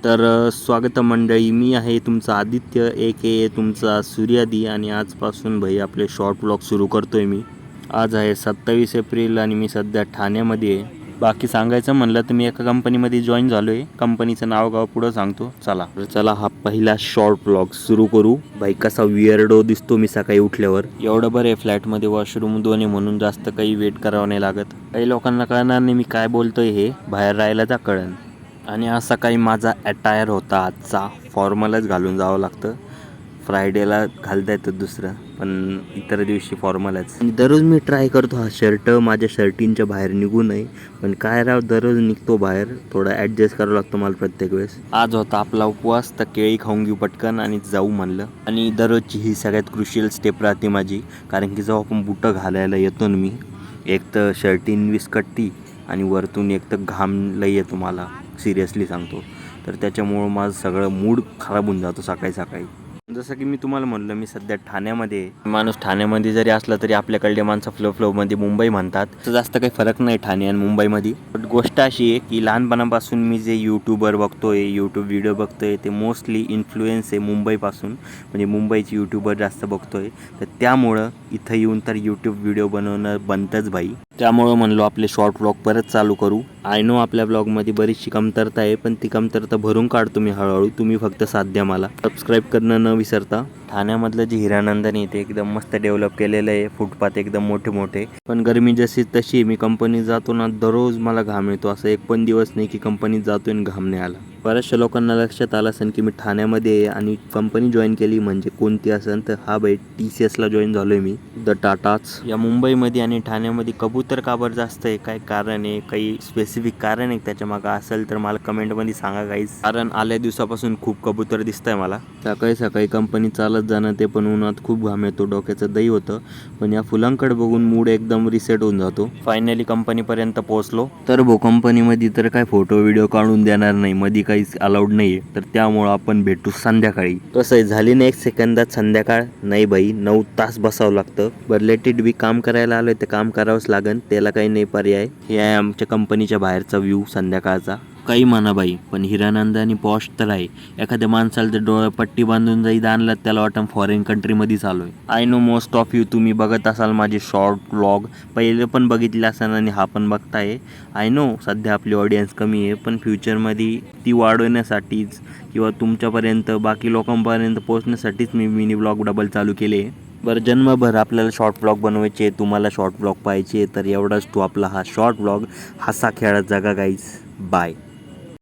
तर स्वागत मंडळी, मी आहे तुमचा आदित्य ए तुमचा सूर्यादी आणि आजपासून भाई आपले शॉर्ट ब्लॉग सुरू करतोय मी. आज आहे 27 एप्रिल आणि मी सध्या ठाण्यामध्ये आहे. बाकी सांगायचं म्हणलं तर मी एका कंपनीमध्ये जॉईन झालो आहे. कंपनीचं नाव पुढं सांगतो. चला हा पहिला शॉर्ट ब्लॉग सुरू करू. भाई कसा विअर्डो दिसतो मी सकाळी उठल्यावर. एवढं बरं आहे फ्लॅटमध्ये वॉशरूम दोन्ही म्हणून जास्त काही वेट करावं नाही लागत. काही लोकांना कळणार नाही मी काय बोलतोय, हे बाहेर राहायला जा कळण. आणि असा काही माझा अटायर होता आजचा. फॉर्मलच घालून जावं लागतं. फ्रायडेला घालता येतं दुसरं, पण इतर दिवशी फॉर्मलच. दररोज मी ट्राय करतो हा शर्ट माझ्या शर्टिंगच्या बाहेर निघू नये, पण काय राव दररोज निघतो बाहेर. थोडा ॲडजस्ट करावं लागतं मला प्रत्येक वेळेस. आज होता आपला उपवास, तर केळी खाऊन घेऊ पटकन आणि जाऊ म्हणलं. आणि दररोजची ही सगळ्यात क्रुशियल स्टेप राहते माझी, कारण की जेव्हा आपण बुटं घालायला येतो ना मी, एक तर शर्टिंग विस्कटती आणि वरतून एक तर घाम लई येतो मला, सिरियसली सांगतो. तर त्याच्यामुळं माझं सगळं मूड खराब होऊन जातो सकाळी सकाळी. जसं की मी तुम्हाला म्हणलं मी सध्या ठाण्यामध्ये आहे. माणूस ठाण्यामध्ये जरी असला तरी आपल्याकडे माणसं फ्लोमध्ये मुंबई म्हणतात. तर जास्त काही फरक नाही ठाणे आणि मुंबईमध्ये. पण गोष्ट अशी आहे की लहानपणापासून मी जे यूट्यूबर बघतोय, यूट्यूब व्हिडिओ बघतोय, ते मोस्टली इन्फ्लुएन्स आहे मुंबईपासून. म्हणजे मुंबईचे यूट्यूबर जास्त बघतोय. तर त्यामुळं इथं येऊन तर यूट्यूब व्हिडिओ बनवणं बनतंच भाई. त्यामुळं म्हणलो आपले शॉर्ट व्लॉग परत चालू करू. आय नो आपल्या ब्लॉगमध्ये बरीचशी कमतरता आहे, पण ती कमतरता भरून काढतो मी हळूहळू. तुम्ही फक्त साथ द्या मला. सबस्क्राईब करणं न विसरता. ठाण्यामधलं जे हिरानंदन आहे ते एकदम मस्त डेव्हलप केलेलं आहे. फुटपाथ एकदम मोठे मोठे. पण गरमी जशी तशी मी कंपनीत जातो ना, दररोज मला घाम येतो. असं एक पण दिवस नाही की कंपनीत जातोय आणि घाम नाही आला. बऱ्याचशा लोकांना लक्षात आलं असेल की मी ठाण्यामध्ये आहे आणि कंपनी जॉईन केली म्हणजे कोणती असेल तर हा बाई TCSला जॉईन झालो आहे मी, द टाटाच. या मुंबईमध्ये आणि ठाण्यामध्ये कबूतर का बरं जास्त आहे, काय कारण आहे, काही स्पेसिफिक कारण आहे त्याच्या मागं असेल तर मला कमेंटमध्ये सांगा गाईज. कारण आल्या दिवसापासून खूप कबूतर दिसत आहे मला. सकाळी सकाळी कंपनी चालत जाणं, ते पण उन्हात खूप घाम येतो, डोक्याचं दही होतं. पण या फुलांकडे बघून मूड एकदम रिसेट होऊन जातो. फायनली कंपनीपर्यंत पोहोचलो. तर कंपनीमध्ये तर काय फोटो व्हिडिओ काढून देणार नाही, मध्ये काहीच अलाउड नाही आहे. तर त्यामुळं आपण भेटू संध्याकाळी. कसं आहे, झाली ना 1 सेकंदात संध्याकाळ. नाही बाई 9 तास बसावं लागतं. बरं लेट इट बी, काम करायला आलोय तर काम करावंच लागेल, त्याला काही नाही पर्याय. हे आहे आमच्या कंपनीच्या बाहेरचा व्ह्यू संध्याकाळचा. काही म्हणा बाई, पण हिरानंद आणि पॉश तर आहे. एखाद्या माणसाला जर डोळ्या पट्टी बांधून जाईत आणलं त्याला वाटतं फॉरेन कंट्रीमध्ये चालू आहे. I know most of you तुम्ही बघत असाल माझे शॉर्ट व्लॉग, पहिले पण बघितले असाल आणि हा पण बघताय. आय नो सध्या आपली ऑडियन्स कमी आहे, पण फ्युचरमध्ये ती वाढवण्यासाठीच किंवा तुमच्यापर्यंत बाकी लोकांपर्यंत पोहोचण्यासाठीच मी मिनी ब्लॉग डबल चालू केले. बरं, जन्मभर आपल्याला शॉर्ट ब्लॉग बनवायचे, तुम्हाला शॉर्ट ब्लॉग पाहिजे तर एवढाच तो आपला हा शॉर्ट ब्लॉग. हसा खेळत जगा गाईज. बाय.